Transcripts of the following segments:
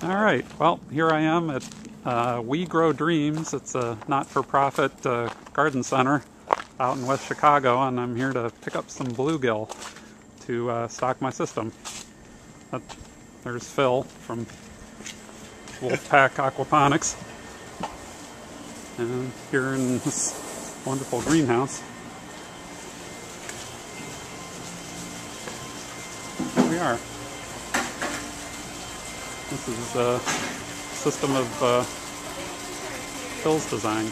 Alright, well, here I am at We Grow Dreams. It's a not-for-profit garden center out in West Chicago, and I'm here to pick up some bluegill to stock my system. There's Phil from Wolfpack Aquaponics, and here in this wonderful greenhouse. Here we are. This is a system of Phil's design.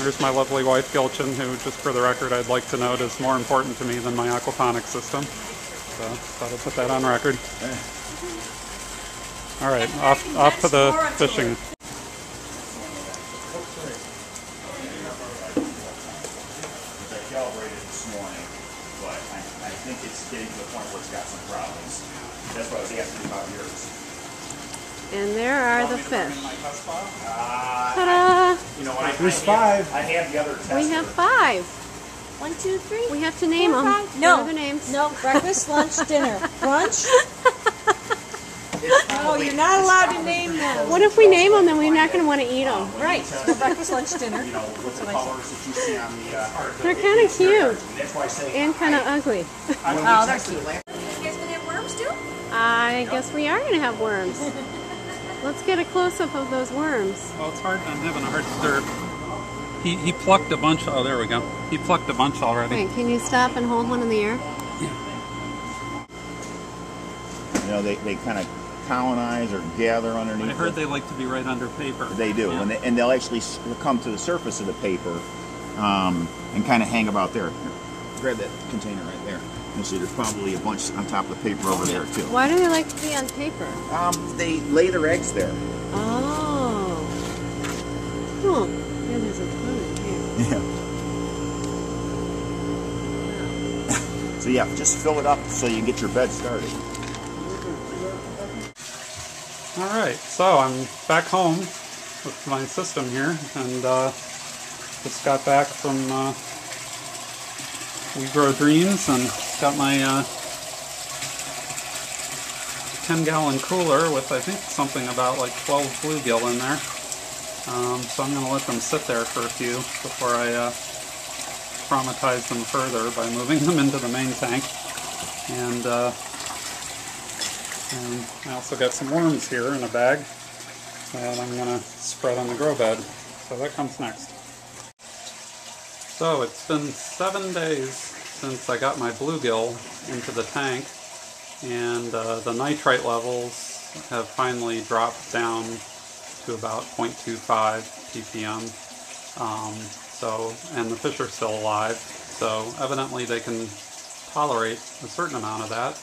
There's my lovely wife, Gilchin, who, just for the record, I'd like to note is more important to me than my aquaponics system. So, thought I'd put that on record. All right, off to the fishing. I calibrated this morning, but I think it's getting to the point where it's got some problems. That's what I was asking about yours. And there are the fish. Ta-da! You know, there's 5. I have the other tester. We have 5. 1, 2, 3. We have to name them. No. What are the names? No, breakfast, lunch, dinner. Brunch? Oh, you're not allowed to name them. What if we name them and we're not going to want to eat them? Right. So breakfast, lunch, dinner. You know, with the colors that you see on the They're kind of cute that's why I say and kind of ugly. Oh, they're cute. You guys going to have worms too? I guess we are going to have worms. Let's get a close-up of those worms. Well, it's hard. I'm having a hard stir. He plucked a bunch. Oh, there we go. He plucked a bunch already. Wait, can you stop and hold one in the air? You know, they kind of colonize or gather underneath. I heard they like to be right under paper. They do, yeah. And they'll actually come to the surface of the paper and kind of hang about there. Here, grab that container right there. You'll see there's probably a bunch on top of the paper over there too. Why do they like to be on paper? They lay their eggs there. Oh. Huh. Yeah, there's a ton of here. Yeah. So yeah, just fill it up so you can get your bed started. Alright, so I'm back home with my system here, and just got back from We Grow Dreams, and got my 10-gallon cooler with, I think, something about like 12 bluegill in there. So I'm going to let them sit there for a few before I traumatize them further by moving them into the main tank. And I also got some worms here in a bag that I'm going to spread on the grow bed. So that comes next. So it's been 7 days since I got my bluegill into the tank, and the nitrite levels have finally dropped down to about 0.25 ppm. And the fish are still alive, so evidently they can tolerate a certain amount of that.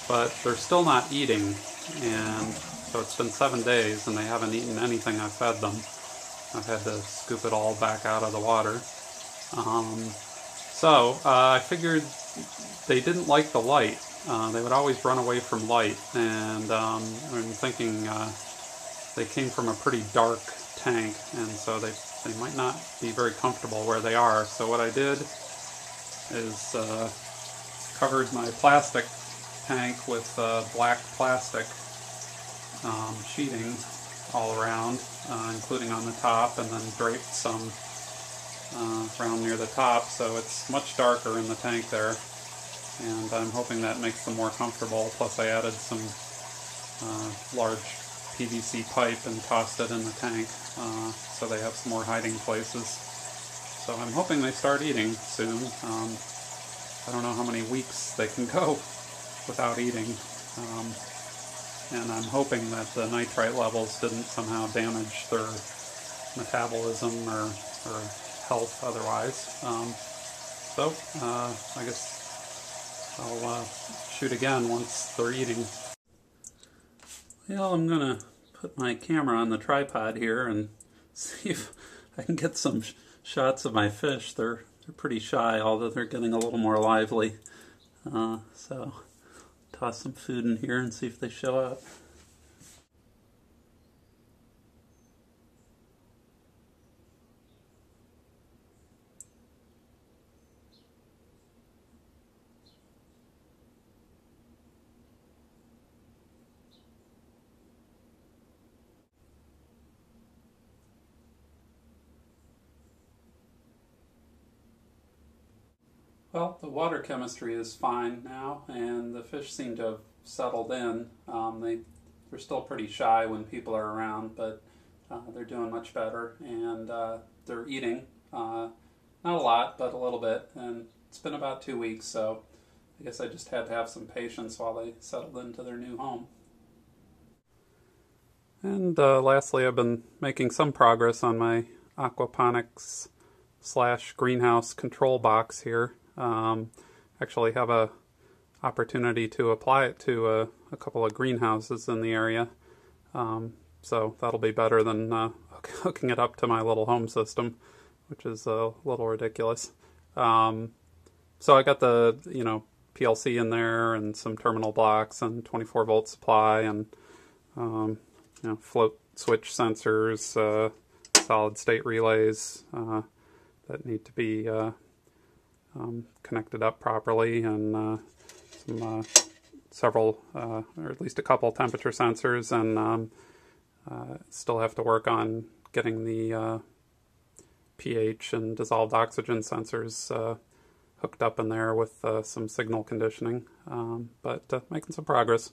But they're still not eating, and so it's been 7 days and they haven't eaten anything I've fed them. I've had to scoop it all back out of the water. I figured they didn't like the light. They would always run away from light, and I'm thinking they came from a pretty dark tank, and so they might not be very comfortable where they are. So what I did is covered my plastic tank with black plastic sheeting all around, including on the top, and then draped some around near the top, so it's much darker in the tank there, and I'm hoping that makes them more comfortable. Plus I added some large PVC pipe and tossed it in the tank, so they have some more hiding places. So I'm hoping they start eating soon. I don't know how many weeks they can go without eating, and I'm hoping that the nitrite levels didn't somehow damage their metabolism or health otherwise. I guess I'll shoot again once they're eating. Well, I'm gonna put my camera on the tripod here and see if I can get some shots of my fish. They're pretty shy, although they're getting a little more lively. So toss some food in here and see if they show up. Well, the water chemistry is fine now, and the fish seem to have settled in. They're still pretty shy when people are around, but they're doing much better, and they're eating. Not a lot, but a little bit, and it's been about 2 weeks, so I guess I just had to have some patience while they settled into their new home. And lastly, I've been making some progress on my aquaponics / greenhouse control box here. Actually have a opportunity to apply it to a couple of greenhouses in the area. So that'll be better than hooking it up to my little home system, which is a little ridiculous. So I got the, PLC in there and some terminal blocks and 24-volt supply and, float switch sensors, solid state relays that need to be connected up properly, and several, or at least a couple temperature sensors, and still have to work on getting the pH and dissolved oxygen sensors hooked up in there with some signal conditioning, but making some progress.